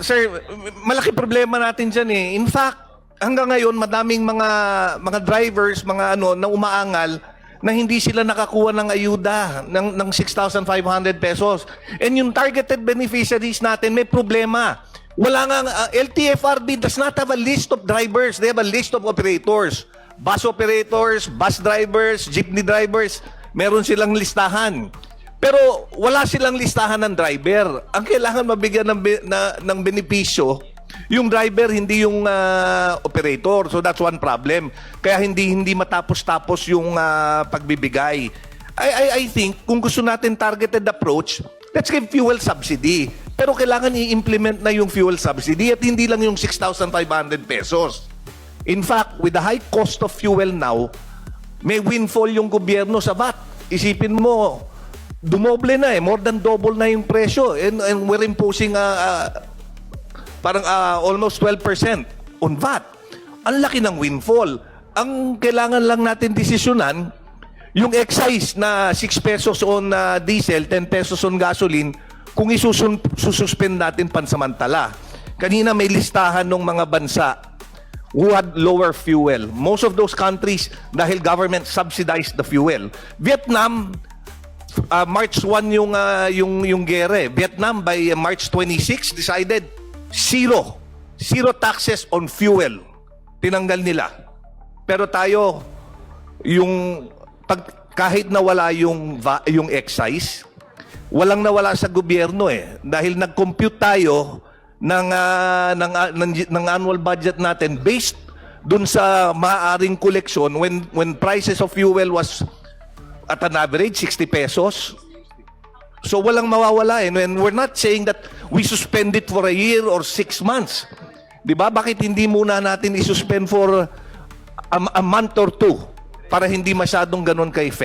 Sir, malaki problema natin dyan eh. In fact, hanggang ngayon, madaming mga drivers, mga na umaangal, na hindi sila nakakuha ng ayuda ng 6,500 pesos. And yung targeted beneficiaries natin, may problema. Wala nga, LTFRB does not have a list of drivers. They have a list of operators. Bus operators, bus drivers, jeepney drivers, meron silang listahan. Pero wala silang listahan ng driver. Ang kailangan mabigyan ng benepisyo, yung driver, hindi yung operator. So that's one problem. Kaya hindi matapos-tapos yung pagbibigay. I think kung gusto natin targeted approach, let's give fuel subsidy. Pero kailangan i-implement na yung fuel subsidy at hindi lang yung 6,500 pesos. In fact, with the high cost of fuel now, may windfall yung gobyerno sa VAT. Isipin mo, dumoble na eh, more than double na yung presyo. And we're imposing parang almost 12% on VAT. Ang laki ng windfall. Ang kailangan lang natin desisyonan, yung excise na 6 pesos on diesel, 10 pesos on gasoline, kung isususpend natin pansamantala. Kanina may listahan ng mga bansa who had lower fuel. Most of those countries, dahil government subsidized the fuel. Vietnam, March 1 yung gere. Vietnam by March 26 decided zero taxes on fuel. Tinanggal nila. Pero tayo, kahit nawala yung excise, walang nawala sa gobyerno eh. Dahil nag-compute tayo ng annual budget natin based dun sa maaaring koleksyon when prices of fuel was at an average 60 pesos. So walang mawawala eh. And we're not saying that we suspend it for a year or 6 months. 'Di ba? Bakit hindi muna natin isuspend for a month or two para hindi masyadong ganun ka-effect?